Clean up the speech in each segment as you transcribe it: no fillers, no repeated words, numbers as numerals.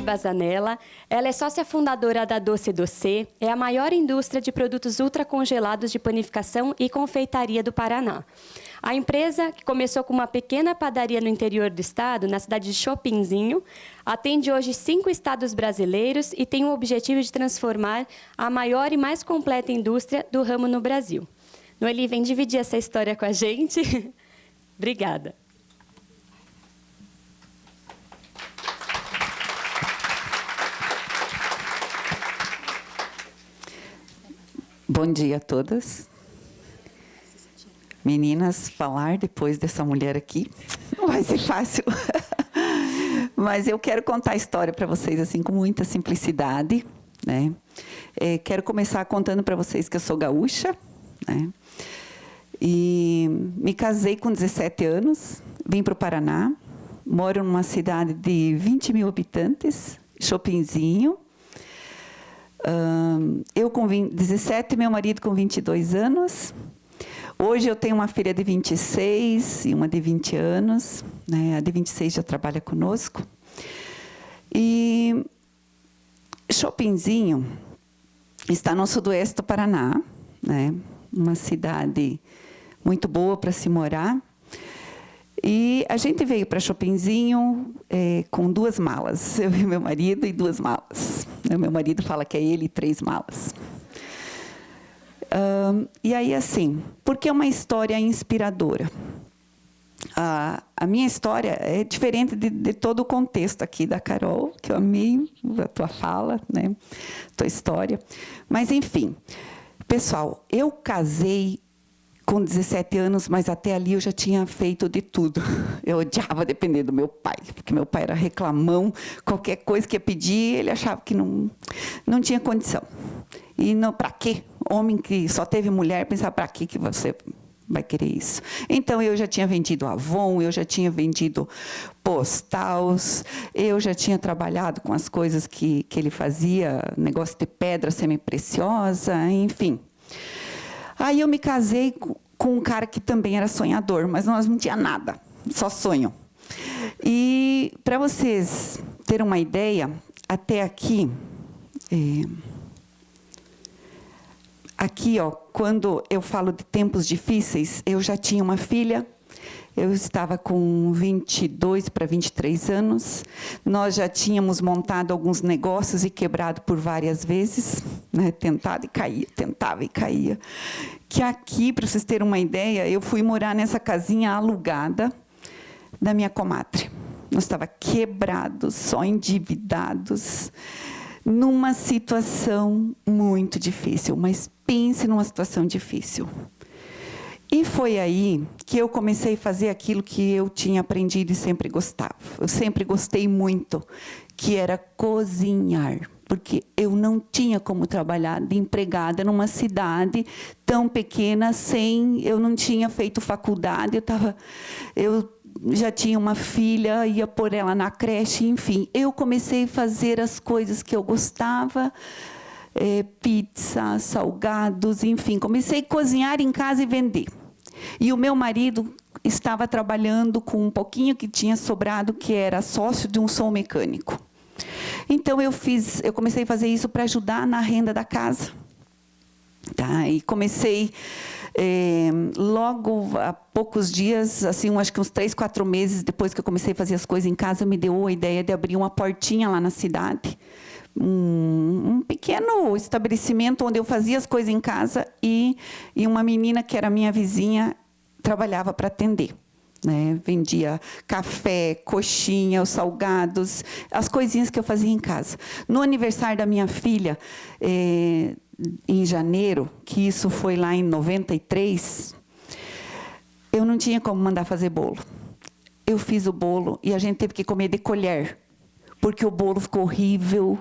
Bazanella. Ela é sócia fundadora da Doce Doce, é a maior indústria de produtos ultracongelados de panificação e confeitaria do Paraná. A empresa, que começou com uma pequena padaria no interior do estado, na cidade de Chopinzinho, atende hoje 5 estados brasileiros e tem o objetivo de transformar a maior e mais completa indústria do ramo no Brasil. Noeli, vem dividir essa história com a gente. Obrigada. Bom dia a todas. Meninas, falar depois dessa mulher aqui não vai ser fácil. Mas eu quero contar a história para vocês assim com muita simplicidade, né? Quero começar contando para vocês que eu sou gaúcha, né? E me casei com 17 anos, vim para o Paraná, moro numa cidade de 20 mil habitantes, Chopinzinho. Eu com 17, meu marido com 22 anos. Hoje eu tenho uma filha de 26 e uma de 20 anos. Né? A de 26 já trabalha conosco. E Chopinzinho está no sudoeste do Paraná, né? Uma cidade muito boa para se morar. E a gente veio para Chopinzinho com 2 malas, eu e meu marido, e 2 malas. Meu marido fala que é ele e 3 malas. E aí, assim, porque é uma história inspiradora. A minha história é diferente de todo o contexto aqui da Carol, que eu amei a tua fala, né? Tua história. Mas, enfim, pessoal, eu casei com 17 anos, mas até ali eu já tinha feito de tudo. Eu odiava depender do meu pai, porque meu pai era reclamão, qualquer coisa que ia pedir, ele achava que não tinha condição. E para quê? Homem que só teve mulher, pensava, para que você vai querer isso? Então, eu já tinha vendido Avon, eu já tinha vendido Postals, eu já tinha trabalhado com as coisas que ele fazia, negócio de pedra semi-preciosa, enfim. Aí eu me casei com um cara que também era sonhador, mas nós não tinha nada, só sonho. E, para vocês terem uma ideia, até aqui, aqui, ó, quando eu falo de tempos difíceis, eu já tinha uma filha, eu estava com 22 para 23 anos, nós já tínhamos montado alguns negócios e quebrado por várias vezes, né? Tentava e caía. Que aqui, para vocês terem uma ideia, eu fui morar nessa casinha alugada da minha comadre. Nós estávamos quebrados, só endividados, numa situação muito difícil, mas pense numa situação difícil. E foi aí que eu comecei a fazer aquilo que eu tinha aprendido e sempre gostava. Eu sempre gostei muito, que era cozinhar, porque eu não tinha como trabalhar de empregada numa cidade tão pequena, eu não tinha feito faculdade, eu já tinha uma filha, ia pôr ela na creche, enfim. Eu comecei a fazer as coisas que eu gostava, pizza, salgados, enfim. Comecei a cozinhar em casa e vender. E o meu marido estava trabalhando com um pouquinho que tinha sobrado, que era sócio de um som mecânico. Então, eu comecei a fazer isso para ajudar na renda da casa. Tá? E comecei, logo há poucos dias, assim, acho que uns 3, 4 meses depois que eu comecei a fazer as coisas em casa, me deu a ideia de abrir uma portinha lá na cidade. Um pequeno estabelecimento onde eu fazia as coisas em casa e uma menina que era minha vizinha trabalhava para atender. Né? Vendia café, coxinha, os salgados, as coisinhas que eu fazia em casa. No aniversário da minha filha, em janeiro, que isso foi lá em 93, eu não tinha como mandar fazer bolo. Eu fiz o bolo e a gente teve que comer de colher, porque o bolo ficou horrível.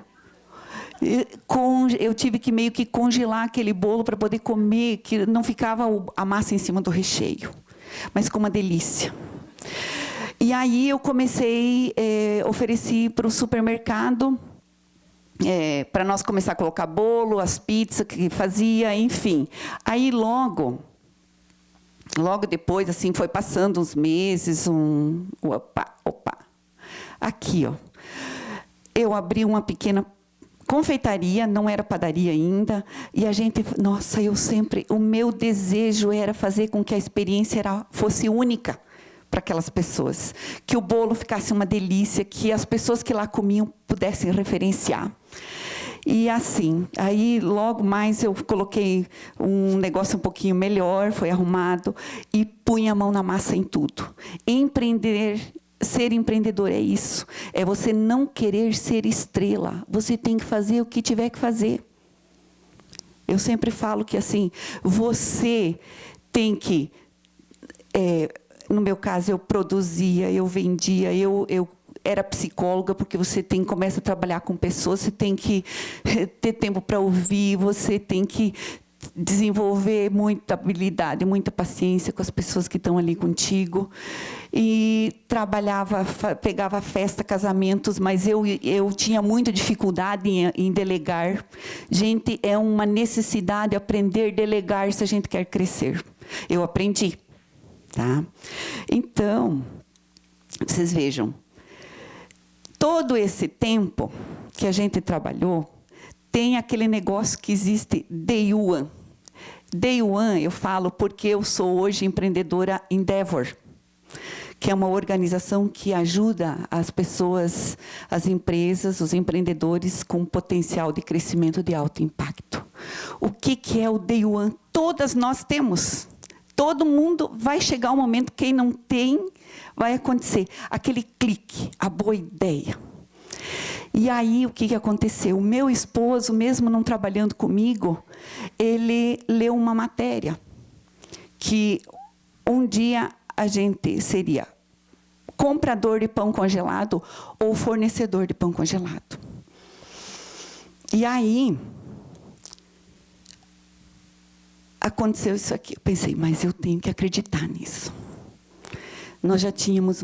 Eu tive que meio que congelar aquele bolo para poder comer, que não ficava a massa em cima do recheio. Mas ficou uma delícia. E aí eu comecei, ofereci para o supermercado para nós começar a colocar bolo, as pizzas que fazia, enfim. Aí logo depois, assim, foi passando uns meses, opa. Aqui, ó. Eu abri uma pequena confeitaria, não era padaria ainda, e a gente, nossa, o meu desejo era fazer com que a experiência fosse única para aquelas pessoas, que o bolo ficasse uma delícia, que as pessoas que lá comiam pudessem referenciar. E assim, aí logo mais eu coloquei um negócio um pouquinho melhor, foi arrumado, e punha a mão na massa em tudo. Ser empreendedor é isso, é você não querer ser estrela, você tem que fazer o que tiver que fazer. Eu sempre falo que assim, você tem que, no meu caso, eu produzia, eu vendia, eu era psicóloga, porque você começa a trabalhar com pessoas, você tem que ter tempo para ouvir, você tem que desenvolver muita habilidade, muita paciência com as pessoas que estão ali contigo. E trabalhava, pegava festa, casamentos, mas eu tinha muita dificuldade em delegar. Gente, é uma necessidade aprender a delegar se a gente quer crescer. Eu aprendi. Tá? Então, vocês vejam, todo esse tempo que a gente trabalhou, tem aquele negócio que existe, Day One. Day One, eu falo porque eu sou hoje empreendedora Endeavor, que é uma organização que ajuda as pessoas, as empresas, os empreendedores com potencial de crescimento de alto impacto. O que é o Day One? Todas nós temos. Todo mundo vai chegar um momento, quem não tem, vai acontecer. Aquele clique, a boa ideia. E aí, o que aconteceu? O meu esposo, mesmo não trabalhando comigo, ele leu uma matéria que um dia a gente seria comprador de pão congelado ou fornecedor de pão congelado. E aí, aconteceu isso aqui. Eu pensei, mas eu tenho que acreditar nisso. Nós já tínhamos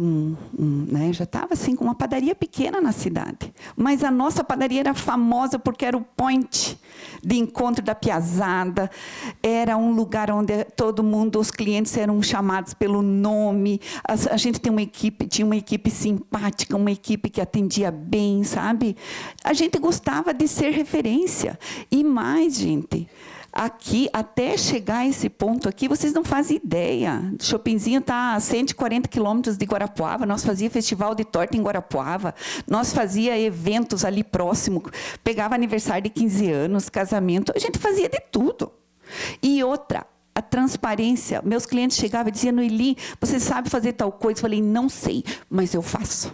já estava assim com uma padaria pequena na cidade, mas a nossa padaria era famosa porque era o point de encontro da piazada, era um lugar onde todo mundo, os clientes eram chamados pelo nome, a gente tinha uma equipe simpática, uma equipe que atendia bem, sabe? A gente gostava de ser referência. E mais, gente, aqui, até chegar a esse ponto aqui, vocês não fazem ideia. O Shoppingzinho está a 140 quilômetros de Guarapuava. Nós fazia festival de torta em Guarapuava. Nós fazia eventos ali próximo. Pegava aniversário de 15 anos, casamento. A gente fazia de tudo. E outra, a transparência. Meus clientes chegavam e diziam, Noeli, você sabe fazer tal coisa? Eu falei, não sei, mas eu faço.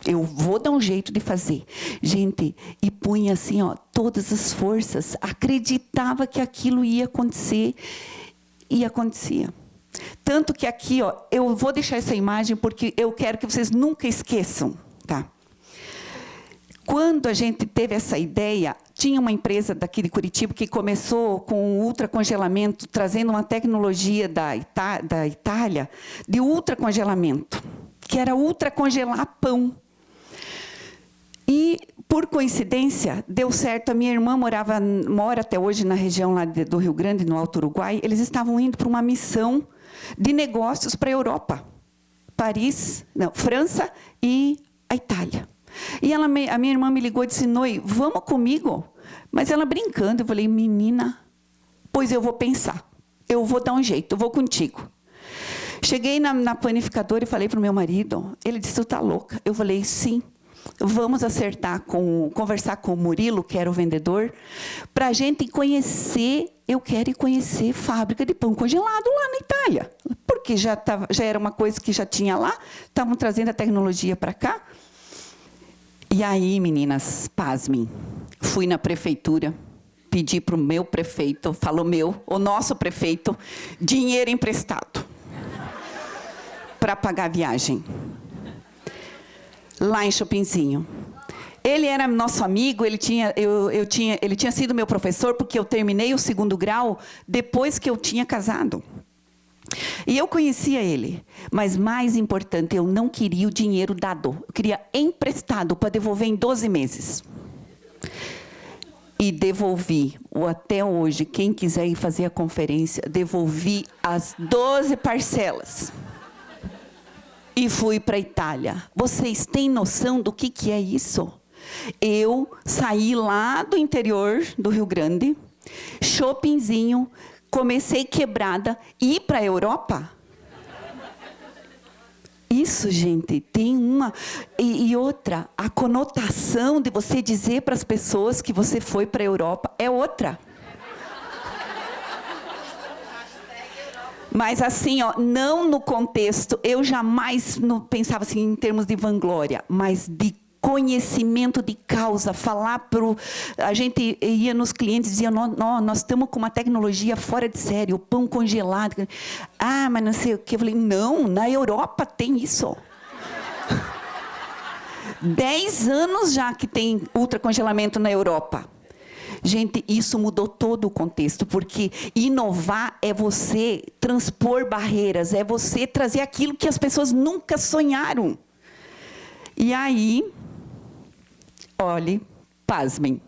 Eu vou dar um jeito de fazer. Gente, e punha assim, ó, todas as forças, acreditava que aquilo ia acontecer, e acontecia. Tanto que aqui, ó, eu vou deixar essa imagem porque eu quero que vocês nunca esqueçam, tá? Quando a gente teve essa ideia, tinha uma empresa daqui de Curitiba que começou com ultracongelamento, trazendo uma tecnologia da Itália de ultracongelamento, que era ultracongelar pão. E, por coincidência, deu certo. A minha irmã mora até hoje na região lá do Rio Grande, no Alto Uruguai. Eles estavam indo para uma missão de negócios para a Europa. França e a Itália. E a minha irmã me ligou e disse, Noi, vamos comigo? Mas ela brincando, eu falei, menina, pois eu vou pensar. Eu vou dar um jeito, eu vou contigo. Cheguei na panificadora e falei para o meu marido. Ele disse, tu está louca? Eu falei, sim. Vamos conversar com o Murilo, que era o vendedor, para a gente conhecer, eu quero ir conhecer fábrica de pão congelado lá na Itália. Porque já era uma coisa que já tinha lá, estavam trazendo a tecnologia para cá. E aí, meninas, pasmem, fui na prefeitura, pedi para o meu prefeito, o nosso prefeito, dinheiro emprestado para pagar a viagem. Lá em Shoppingzinho. Ele era nosso amigo, ele tinha sido meu professor, porque eu terminei o 2º grau depois que eu tinha casado. E eu conhecia ele, mas mais importante, eu não queria o dinheiro dado, eu queria emprestado para devolver em 12 meses. E devolvi, ou até hoje, quem quiser ir fazer a conferência, devolvi as 12 parcelas. E fui para a Itália. Vocês têm noção do que é isso? Eu saí lá do interior do Rio Grande, shoppingzinho, comecei quebrada, e ir para a Europa? Isso, gente, tem uma... E outra, a conotação de você dizer para as pessoas que você foi para a Europa é outra. Mas assim, ó, não no contexto, eu jamais pensava assim em termos de vanglória, mas de conhecimento de causa, falar para a gente ia nos clientes e dizia, nós estamos com uma tecnologia fora de série, o pão congelado. Ah, mas não sei o que. Eu falei, não, na Europa tem isso. 10 anos já que tem ultracongelamento na Europa. Gente, isso mudou todo o contexto, porque inovar é você transpor barreiras, é você trazer aquilo que as pessoas nunca sonharam. E aí, olhe, pasmem.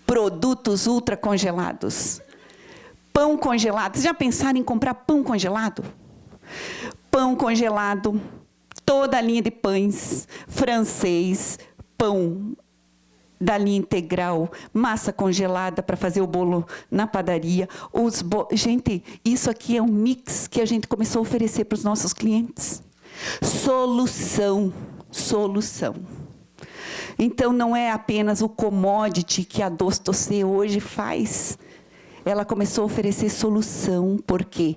Produtos ultracongelados. Pão congelado. Vocês já pensaram em comprar pão congelado? Pão congelado, toda a linha de pães, francês, pão da linha integral, massa congelada para fazer o bolo na padaria. Gente, isso aqui é um mix que a gente começou a oferecer para os nossos clientes. Solução. Então, não é apenas o commodity que a Doce hoje faz. Ela começou a oferecer solução, porque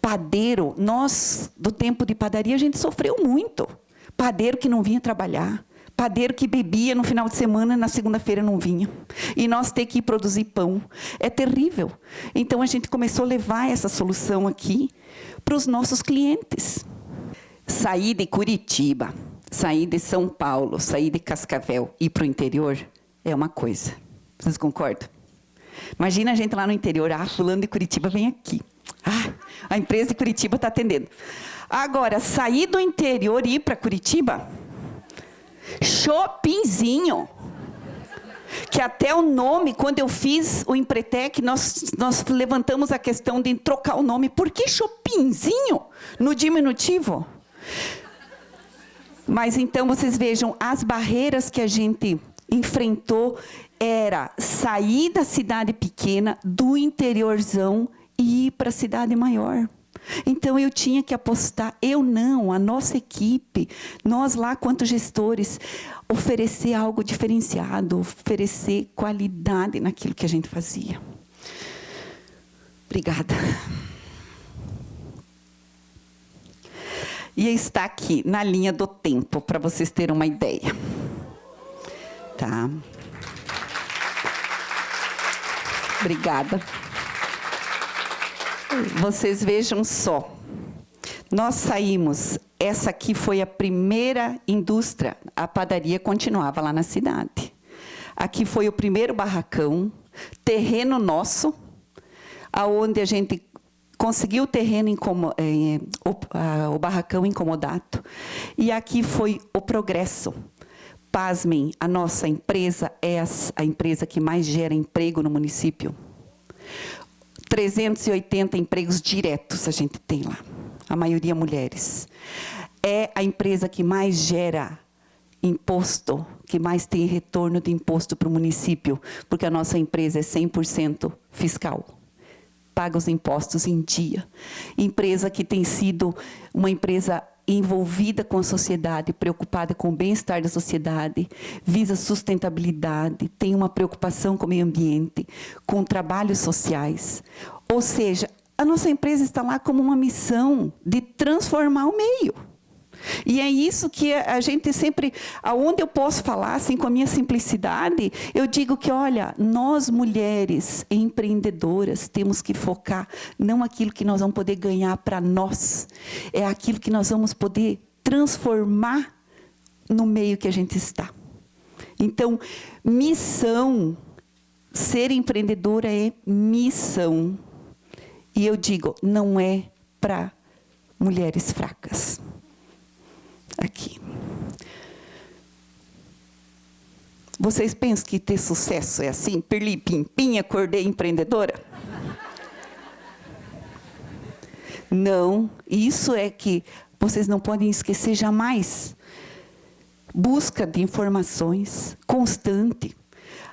padeiro, nós, do tempo de padaria, a gente sofreu muito. Padeiro que não vinha trabalhar, padeiro que bebia no final de semana, na segunda-feira não vinha. E nós ter que ir produzir pão. É terrível. Então, a gente começou a levar essa solução aqui para os nossos clientes. Sair de Curitiba, sair de São Paulo, sair de Cascavel e ir para o interior é uma coisa. Vocês concordam? Imagina a gente lá no interior, fulano de Curitiba vem aqui. A empresa de Curitiba está atendendo. Agora, sair do interior e ir para Curitiba, shoppingzinho. Que até o nome, quando eu fiz o Empretec, nós levantamos a questão de trocar o nome. Por que shoppingzinho no diminutivo? Mas então vocês vejam, as barreiras que a gente enfrentou era sair da cidade pequena, do interiorzão, e ir para a cidade maior. Então, eu tinha que apostar, a nossa equipe, nós lá, quanto gestores, oferecer algo diferenciado, oferecer qualidade naquilo que a gente fazia. Obrigada. E está aqui, na linha do tempo, para vocês terem uma ideia. Tá? Obrigada. Vocês vejam só. Nós saímos, essa aqui foi a primeira indústria, a padaria continuava lá na cidade. Aqui foi o primeiro barracão, terreno nosso, aonde a gente conseguiu o terreno, o barracão incomodado. E aqui foi o progresso. Pasmem, a nossa empresa é a empresa que mais gera emprego no município. 380 empregos diretos a gente tem lá, a maioria mulheres. É a empresa que mais gera imposto, que mais tem retorno de imposto para o município, porque a nossa empresa é 100% fiscal. Paga os impostos em dia. Empresa que tem sido uma empresa envolvida com a sociedade, preocupada com o bem-estar da sociedade, visa sustentabilidade, tem uma preocupação com o meio ambiente, com trabalhos sociais. Ou seja, a nossa empresa está lá como uma missão de transformar o meio. E é isso que a gente sempre, aonde eu posso falar, assim, com a minha simplicidade, eu digo que, olha, nós mulheres empreendedoras temos que focar não aquilo que nós vamos poder ganhar para nós, é aquilo que nós vamos poder transformar no meio que a gente está. Então, missão, ser empreendedora é missão. E eu digo, não é para mulheres fracas. Aqui. Vocês pensam que ter sucesso é assim? Pirlim, pim, pim, acordei empreendedora? Não, isso é que vocês não podem esquecer jamais. Busca de informações constante.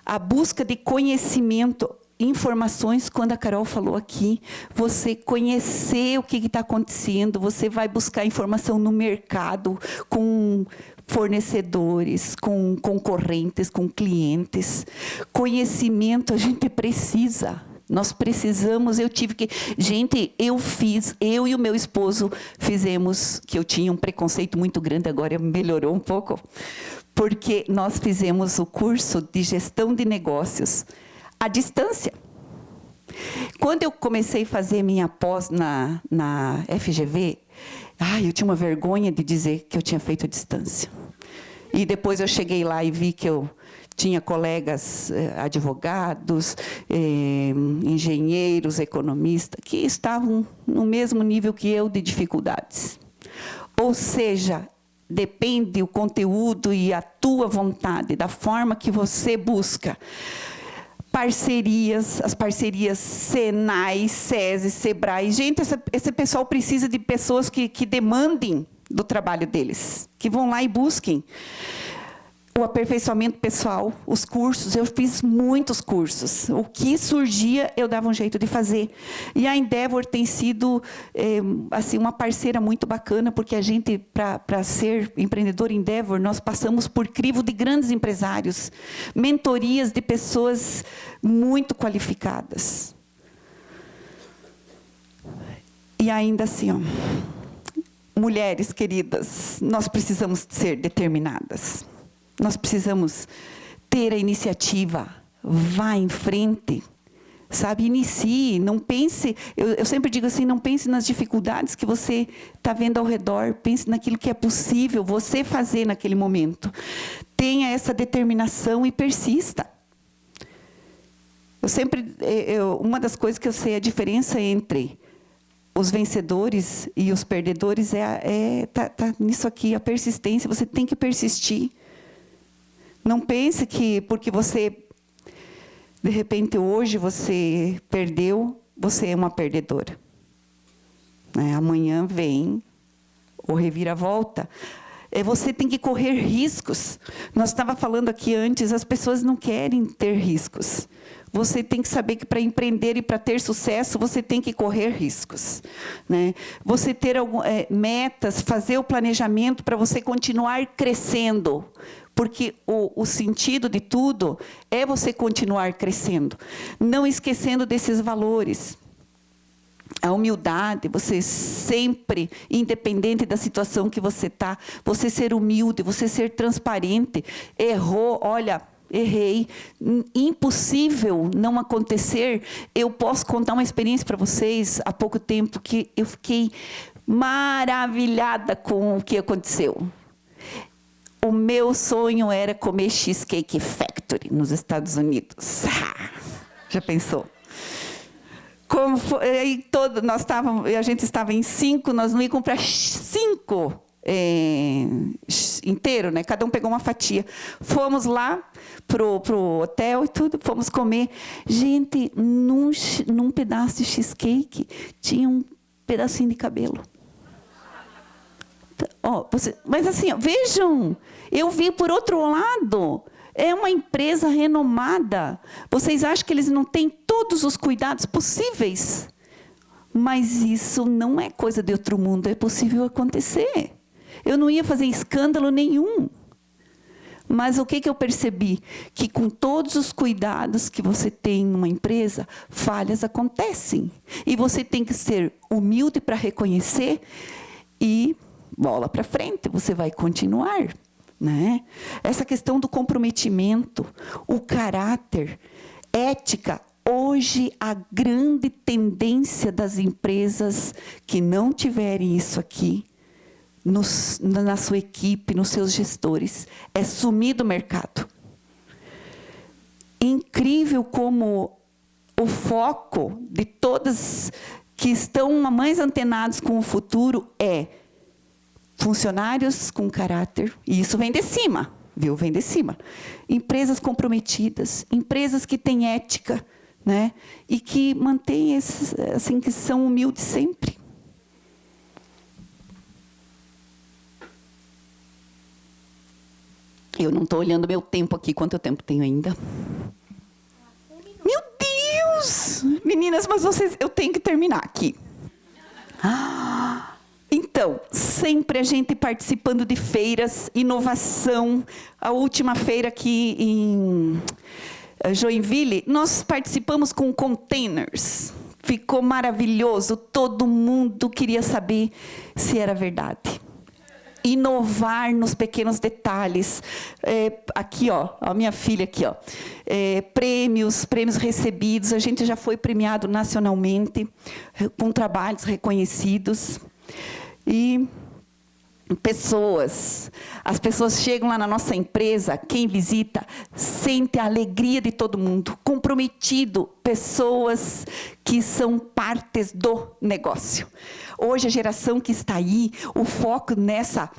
A busca de conhecimento, informações, quando a Carol falou aqui, você conhecer o que está acontecendo, você vai buscar informação no mercado, com fornecedores, com concorrentes, com clientes. Conhecimento a gente precisa. Nós precisamos, eu tive que... Gente, eu e o meu esposo fizemos, que eu tinha um preconceito muito grande, agora melhorou um pouco, porque nós fizemos o curso de gestão de negócios à distância. Quando eu comecei a fazer minha pós na FGV, eu tinha uma vergonha de dizer que eu tinha feito à distância. E depois eu cheguei lá e vi que eu tinha colegas advogados, engenheiros, economistas, que estavam no mesmo nível que eu de dificuldades. Ou seja, depende o conteúdo e a tua vontade, da forma que você busca. Parcerias, as parcerias Senai, SESI, Sebrae. Gente, esse pessoal precisa de pessoas que demandem do trabalho deles, que vão lá e busquem. O aperfeiçoamento pessoal, os cursos, eu fiz muitos cursos. O que surgia, eu dava um jeito de fazer. E a Endeavor tem sido assim, uma parceira muito bacana, porque a gente, para ser empreendedor Endeavor, nós passamos por crivo de grandes empresários, mentorias de pessoas muito qualificadas. E ainda assim, mulheres queridas, nós precisamos ser determinadas. Nós precisamos ter a iniciativa, vá em frente, sabe? Inicie, não pense... Eu sempre digo assim, não pense nas dificuldades que você está vendo ao redor, pense naquilo que é possível você fazer naquele momento. Tenha essa determinação e persista. Uma das coisas que eu sei, a diferença entre os vencedores e os perdedores tá nisso aqui, a persistência, você tem que persistir. Não pense que porque você, de repente, hoje você perdeu, você é uma perdedora. Amanhã vem o reviravolta. Você tem que correr riscos. Nós estávamos falando aqui antes, as pessoas não querem ter riscos. Você tem que saber que para empreender e para ter sucesso, você tem que correr riscos. Você ter metas, fazer o planejamento para você continuar crescendo. Porque o sentido de tudo é você continuar crescendo. Não esquecendo desses valores. A humildade, você sempre, independente da situação que você está, você ser humilde, você ser transparente. Errou, olha, errei. Impossível não acontecer. Eu posso contar uma experiência para vocês, há pouco tempo, que eu fiquei maravilhada com o que aconteceu. O meu sonho era comer Cheesecake Factory nos Estados Unidos. Já pensou? Como foi, aí a gente estava em 5, nós não íamos comprar 5 inteiro, né? Cada um pegou uma fatia. Fomos lá pro hotel e tudo, fomos comer. Gente, num pedaço de cheesecake tinha um pedacinho de cabelo. Mas assim, vejam, eu vi por outro lado, é uma empresa renomada. Vocês acham que eles não têm todos os cuidados possíveis? Mas isso não é coisa de outro mundo, é possível acontecer. Eu não ia fazer escândalo nenhum. Mas o que eu percebi? Que com todos os cuidados que você tem numa empresa, falhas acontecem. E você tem que ser humilde para reconhecer e bola para frente, você vai continuar. Essa questão do comprometimento, o caráter, ética. Hoje, a grande tendência das empresas que não tiverem isso aqui, na sua equipe, nos seus gestores, é sumir do mercado. Incrível como o foco de todas que estão mais antenados com o futuro é funcionários com caráter, e isso vem de cima. viu? Vem de cima. Empresas comprometidas, empresas que têm ética, né? E que mantêm esses, assim, que são humildes sempre. Eu não estou olhando meu tempo aqui. Quanto tempo tenho ainda? Meu Deus! Meninas, mas eu tenho que terminar aqui. Então, sempre a gente participando de feiras, inovação. A última feira aqui em Joinville, nós participamos com containers. Ficou maravilhoso. Todo mundo queria saber se era verdade. Inovar nos pequenos detalhes. Aqui, ó, a minha filha aqui, ó. Prêmios recebidos. A gente já foi premiado nacionalmente com trabalhos reconhecidos. E pessoas. As pessoas chegam lá na nossa empresa, quem visita, sente a alegria de todo mundo. Comprometido, pessoas que são partes do negócio. Hoje, a geração que está aí, o foco nessa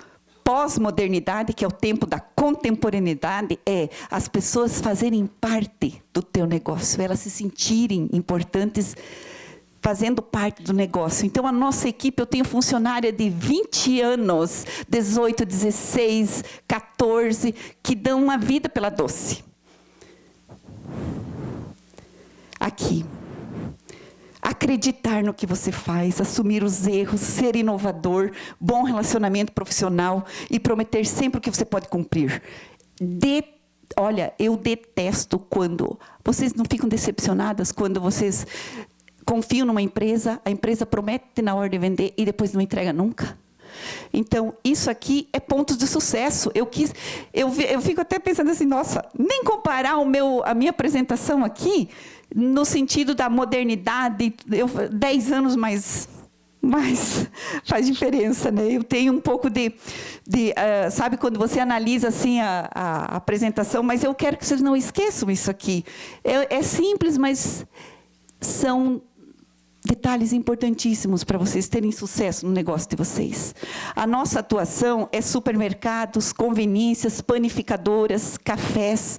pós-modernidade, que é o tempo da contemporaneidade, é as pessoas fazerem parte do teu negócio, elas se sentirem importantes, fazendo parte do negócio. Então, a nossa equipe, eu tenho funcionária de 20 anos, 18, 16, 14, que dão uma vida pela Doce. Aqui. Acreditar no que você faz, assumir os erros, ser inovador, bom relacionamento profissional e prometer sempre o que você pode cumprir. Olha, eu detesto quando vocês não ficam decepcionadas quando vocês confiam numa empresa, a empresa promete na hora de vender e depois não entrega nunca. Então, isso aqui é pontos de sucesso. Eu fico até pensando assim, nossa, nem comparar a minha apresentação aqui, no sentido da modernidade, 10 anos mais faz diferença, né? Eu tenho um pouco sabe, quando você analisa assim a apresentação, mas eu quero que vocês não esqueçam isso aqui. É simples, mas são detalhes importantíssimos para vocês terem sucesso no negócio de vocês. A nossa atuação é supermercados, conveniências, panificadoras, cafés.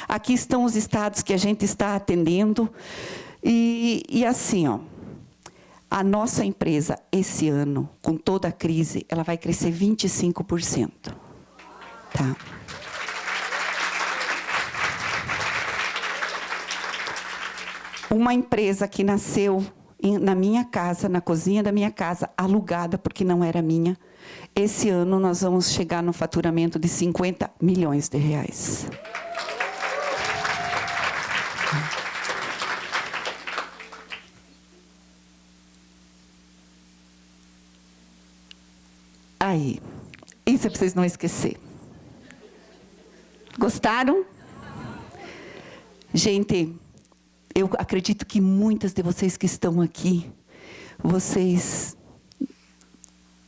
Aqui estão os estados que a gente está atendendo. E assim, ó, a nossa empresa, esse ano, com toda a crise, ela vai crescer 25%. Tá? Uma empresa que nasceu na minha casa, na cozinha da minha casa, alugada, porque não era minha. Esse ano nós vamos chegar no faturamento de 50 milhões de reais. Aí, isso é para vocês não esquecer. Gostaram? Gente, eu acredito que muitas de vocês que estão aqui,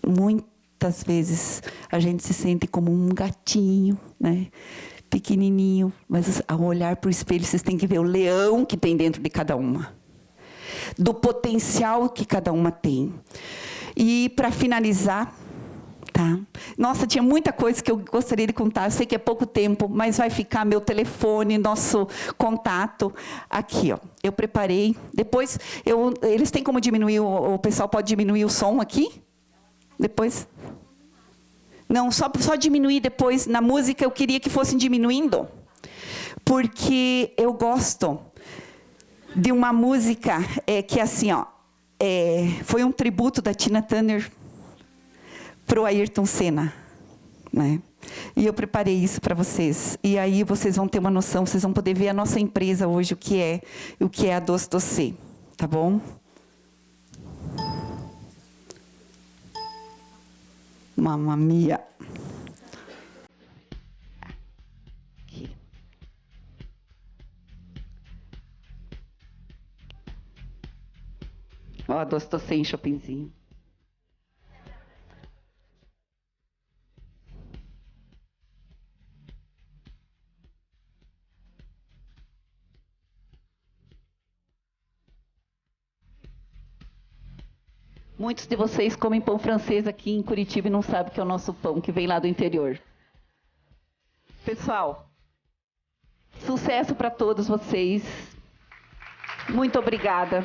muitas vezes, a gente se sente como um gatinho, né? Pequenininho, mas ao olhar para o espelho, vocês têm que ver o leão que tem dentro de cada uma. Do potencial que cada uma tem. E, para finalizar, tá? Nossa, tinha muita coisa que eu gostaria de contar. Eu sei que é pouco tempo, mas vai ficar meu telefone, nosso contato. Aqui, ó. Eu preparei. Depois, eles têm como diminuir, o pessoal pode diminuir o som aqui? Depois? Não, só diminuir depois. Na música, eu queria que fossem diminuindo. Porque eu gosto de uma música que, assim, ó, foi um tributo da Tina Turner para o Ayrton Senna, né? E eu preparei isso para vocês. E aí vocês vão ter uma noção, vocês vão poder ver a nossa empresa hoje, o que é a Doce Doce, tá bom? Mamma mia. Aqui. Ó, a Doce Doce em shoppingzinho. Muitos de vocês comem pão francês aqui em Curitiba e não sabem que é o nosso pão, que vem lá do interior. Pessoal, sucesso para todos vocês. Muito obrigada.